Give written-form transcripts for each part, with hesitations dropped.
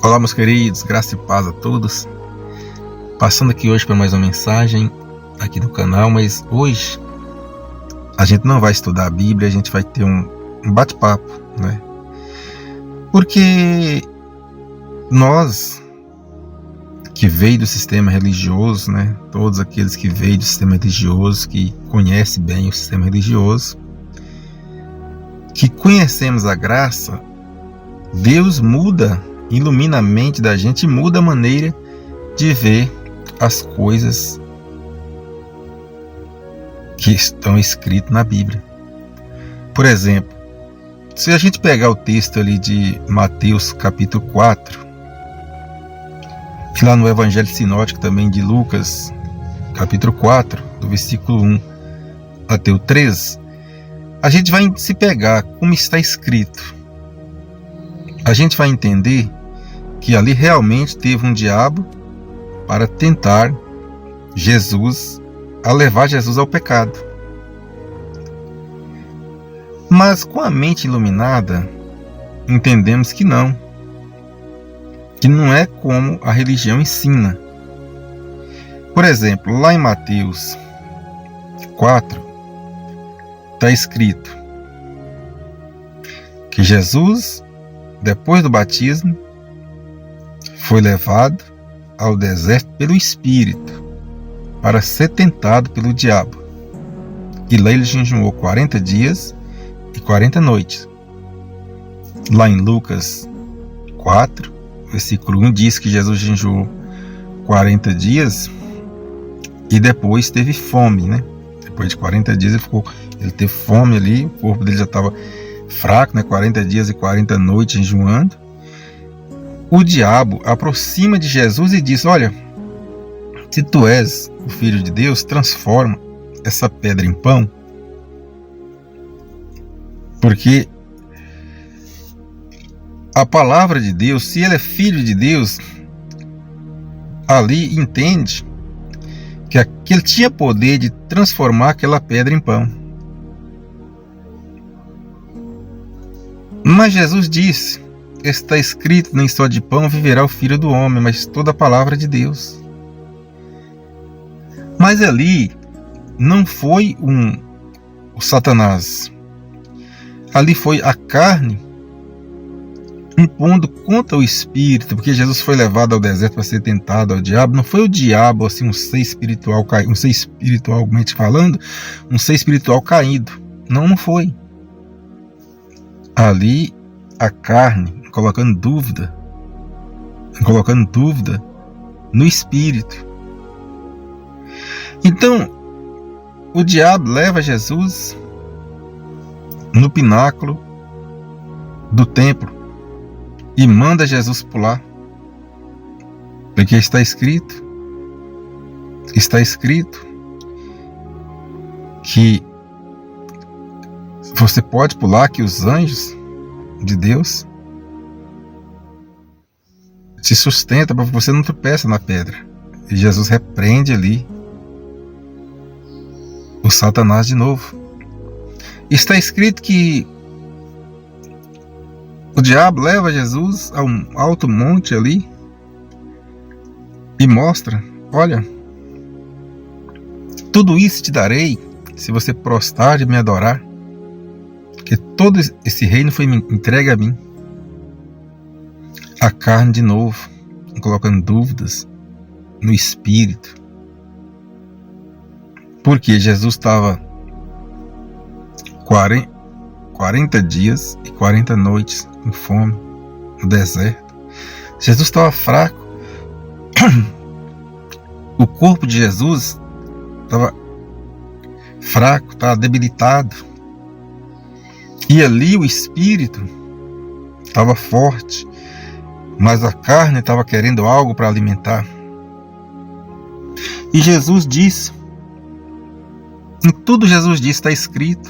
Olá, meus queridos, graça e paz a todos. Passando aqui hoje para mais uma mensagem aqui no canal, mas hoje a gente não vai estudar a Bíblia, a gente vai ter um bate-papo, né? Porque nós que veio do sistema religioso, né? Todos aqueles que veio do sistema religioso, que conhecem bem o sistema religioso, que conhecemos a graça, Deus ilumina a mente da gente e muda a maneira de ver as coisas que estão escritas na Bíblia. Por exemplo, se a gente pegar o texto ali de Mateus capítulo 4, e lá no Evangelho Sinótico também de Lucas capítulo 4, do versículo 1 até o 13, a gente vai se pegar como está escrito. A gente vai entender que ali realmente teve um diabo para tentar Jesus, a levar Jesus ao pecado. Mas com a mente iluminada, entendemos que não é como a religião ensina. Por exemplo, lá em Mateus 4, está escrito que Jesus, depois do batismo, foi levado ao deserto pelo Espírito para ser tentado pelo diabo. E lá ele jejuou 40 dias e 40 noites. Lá em Lucas 4, versículo 1, diz que Jesus jejuou 40 dias e depois teve fome, né? Depois de 40 dias ele teve fome ali, o corpo dele já estava fraco, né? 40 dias e 40 noites jejuando. O diabo aproxima de Jesus e diz: olha, se tu és o Filho de Deus, transforma essa pedra em pão. Porque a palavra de Deus, se ele é Filho de Deus, ali entende que ele tinha poder de transformar aquela pedra em pão. Mas Jesus disse: está escrito, nem só de pão viverá o Filho do Homem, mas toda a palavra de Deus. Mas ali não foi o Satanás. Ali foi a carne impondo contra o Espírito, porque Jesus foi levado ao deserto para ser tentado ao diabo. Não foi o diabo, assim, um ser espiritualmente falando, um ser espiritual caído. Não foi. Ali a carne colocando dúvida no Espírito. Então, o diabo leva Jesus no pináculo do templo e manda Jesus pular, porque está escrito que você pode pular, que os anjos de Deus te sustenta para que você não tropeça na pedra. E Jesus repreende ali o Satanás de novo. Está escrito que o diabo leva Jesus a um alto monte ali e mostra: olha, tudo isso te darei se você prostrar e me adorar, porque todo esse reino foi entregue a mim. A carne de novo, colocando dúvidas no Espírito. Porque Jesus estava 40 dias e 40 noites com fome no deserto. Jesus estava fraco. O corpo de Jesus estava fraco, estava debilitado. E ali o Espírito estava forte, mas a carne estava querendo algo para alimentar. E Jesus disse, em tudo Jesus disse, está escrito,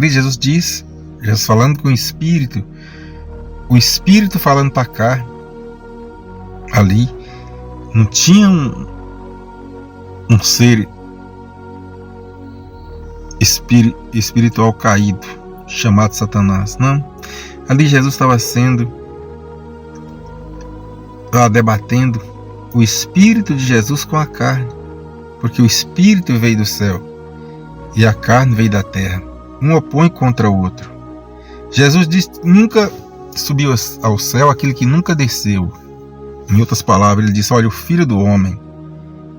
Jesus disse, Jesus falando com o Espírito falando para a carne. Ali não tinha um ser espiritual caído chamado Satanás, não. Ali Jesus estava sendo estava debatendo o Espírito de Jesus com a carne, porque o Espírito veio do céu e a carne veio da terra. Um opõe contra o outro. Jesus disse que nunca subiu ao céu aquele que nunca desceu. Em outras palavras, ele disse: olha, o Filho do Homem,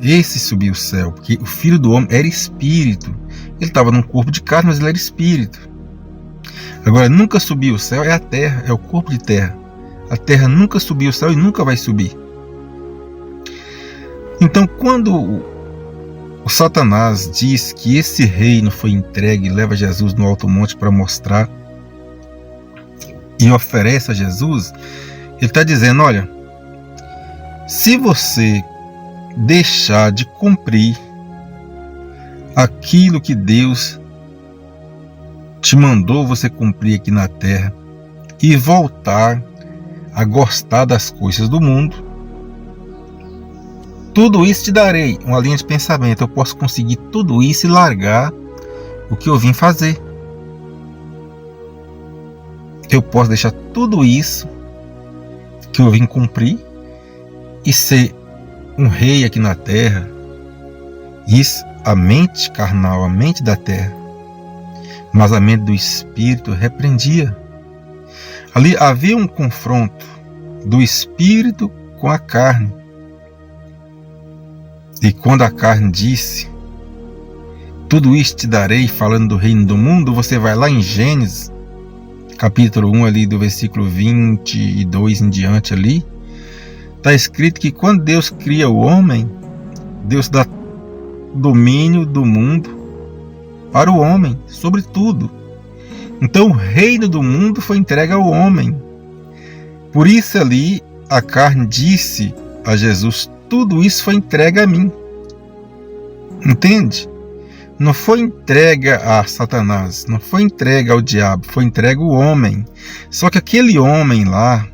esse subiu ao céu, porque o Filho do Homem era Espírito. Ele estava num corpo de carne, mas ele era Espírito. Agora, nunca subiu ao céu é a terra, é o corpo de terra. A terra nunca subiu ao céu e nunca vai subir. Então, quando o Satanás diz que esse reino foi entregue e leva Jesus no alto monte para mostrar e oferece a Jesus, ele está dizendo: olha, se você deixar de cumprir aquilo que Deus te mandou você cumprir aqui na terra e voltar a gostar das coisas do mundo, tudo isso te darei. Uma linha de pensamento: eu posso conseguir tudo isso e largar o que eu vim fazer. Eu posso deixar tudo isso que eu vim cumprir e ser um rei aqui na terra. Isso, a mente carnal, a mente da terra. Mas a mente do Espírito repreendia. Ali havia um confronto do Espírito com a carne. E quando a carne disse: tudo isso te darei, falando do reino do mundo, você vai lá em Gênesis, capítulo 1, ali do versículo 22 em diante ali, está escrito que quando Deus cria o homem, Deus dá domínio do mundo para o homem, sobre tudo. Então o reino do mundo foi entregue ao homem. Por isso ali a carne disse a Jesus: tudo isso foi entregue a mim. Entende? Não foi entregue a Satanás, não foi entregue ao diabo, foi entregue ao homem. Só que aquele homem lá,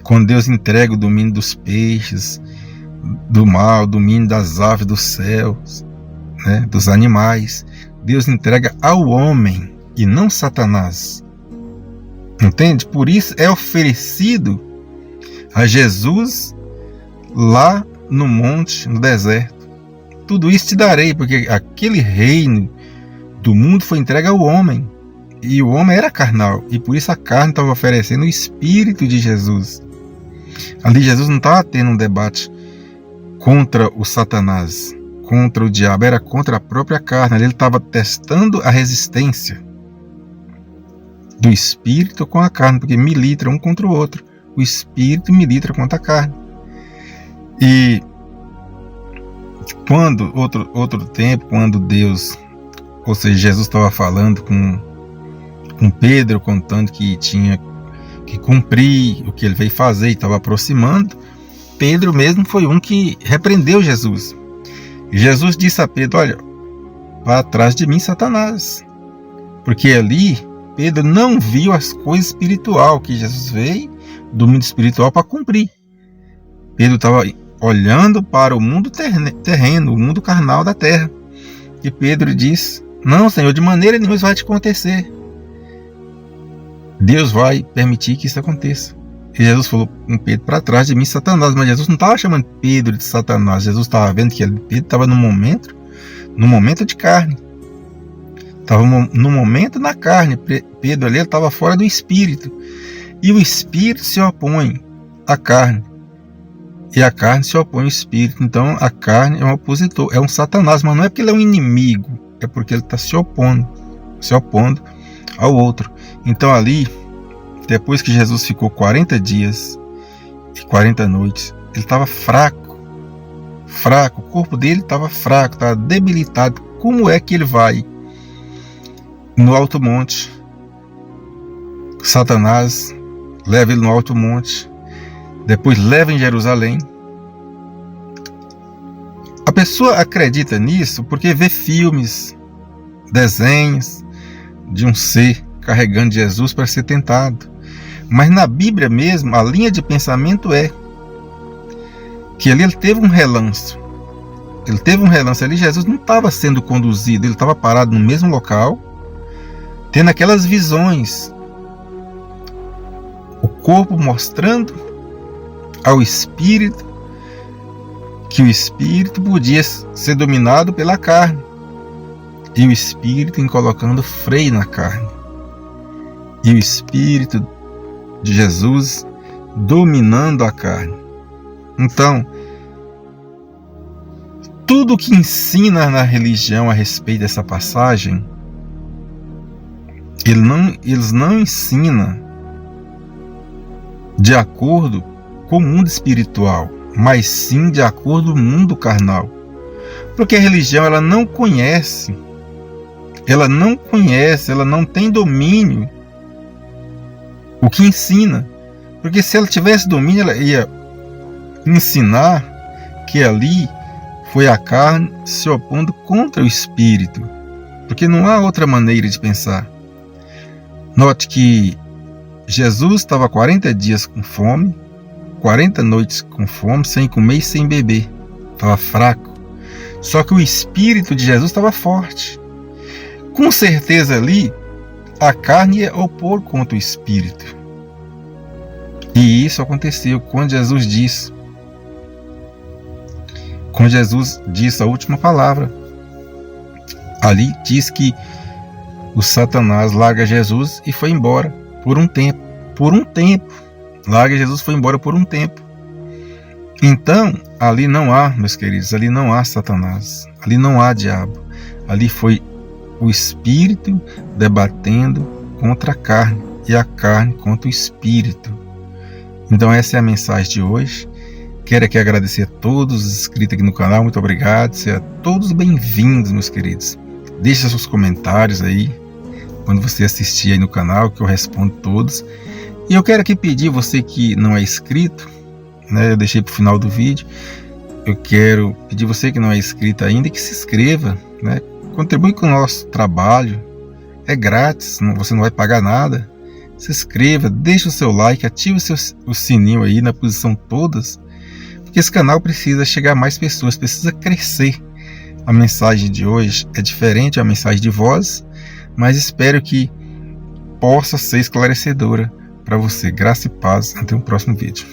quando Deus entrega o domínio dos peixes, do mar, o domínio das aves dos céus, né, dos animais, Deus entrega ao homem e não Satanás. Entende? Por isso é oferecido a Jesus lá no monte, no deserto. Tudo isso te darei, porque aquele reino do mundo foi entregue ao homem. E o homem era carnal, e por isso a carne estava oferecendo o Espírito de Jesus. Ali Jesus não estava tendo um debate contra o Satanás, contra o diabo, era contra a própria carne. Ali ele estava testando a resistência do Espírito com a carne, porque milita um contra o outro. O Espírito milita contra a carne. E quando, outro tempo, quando Deus, ou seja, Jesus estava falando com Pedro, contando que tinha que cumprir o que ele veio fazer e estava aproximando, Pedro mesmo foi um que repreendeu Jesus. Jesus disse a Pedro: olha, vá atrás de mim, Satanás. Porque ali Pedro não viu as coisas espirituais que Jesus veio do mundo espiritual para cumprir. Pedro estava olhando para o mundo terreno, o mundo carnal da terra. E Pedro diz: não, Senhor, de maneira nenhuma isso vai te acontecer. Deus vai permitir que isso aconteça. E Jesus falou com Pedro: para trás de mim, Satanás. Mas Jesus não estava chamando Pedro de Satanás. Jesus estava vendo que Pedro estava no momento de carne. Estava no momento na carne. Pedro ali estava fora do Espírito. E o Espírito se opõe à carne. E a carne se opõe ao Espírito. Então a carne é um opositor, é um Satanás. Mas não é porque ele é um inimigo, é porque ele está se opondo ao outro. Então ali, depois que Jesus ficou 40 dias e 40 noites, ele estava fraco, o corpo dele estava fraco, estava debilitado. Como é que ele vai no alto monte? Satanás leva ele no alto monte, depois leva em Jerusalém. A pessoa acredita nisso porque vê filmes, desenhos de um ser carregando Jesus para ser tentado. Mas na Bíblia mesmo, a linha de pensamento é que ali ele teve um relance. Ali Jesus não estava sendo conduzido, ele estava parado no mesmo local, tendo aquelas visões. O corpo mostrando ao espírito, que o espírito podia ser dominado pela carne, e o espírito colocando freio na carne, e o espírito de Jesus dominando a carne. Então, tudo que ensina na religião a respeito dessa passagem, eles não ensinam de acordo com o mundo espiritual, mas sim de acordo com o mundo carnal. Porque a religião ela não conhece, ela não tem domínio o que ensina. Porque se ela tivesse domínio, ela ia ensinar que ali foi a carne se opondo contra o espírito. Porque não há outra maneira de pensar. Note que Jesus estava 40 dias com fome, 40 noites com fome, sem comer e sem beber. Estava fraco. Só que o espírito de Jesus estava forte. Com certeza ali, a carne ia opor contra o espírito. E isso aconteceu quando Jesus disse a última palavra. Ali diz que o Satanás larga Jesus e foi embora por um tempo. Larga Jesus, foi embora por um tempo. Então, ali não há, meus queridos, ali não há Satanás, ali não há diabo. Ali foi o espírito debatendo contra a carne e a carne contra o espírito. Então essa é a mensagem de hoje. Quero aqui agradecer a todos os inscritos aqui no canal, muito obrigado, sejam todos bem-vindos, meus queridos. Deixe seus comentários aí, quando você assistir aí no canal, que eu respondo todos. E eu quero aqui pedir você que não é inscrito, né, eu deixei para o final do vídeo, eu quero pedir você que não é inscrito ainda, que se inscreva, né, contribui com o nosso trabalho, é grátis, você não vai pagar nada. Se inscreva, deixe o seu like, ative o sininho aí na posição todas, porque esse canal precisa chegar a mais pessoas, precisa crescer. A mensagem de hoje é diferente, é uma mensagem de voz, mas espero que possa ser esclarecedora para você. Graça e paz, até o próximo vídeo.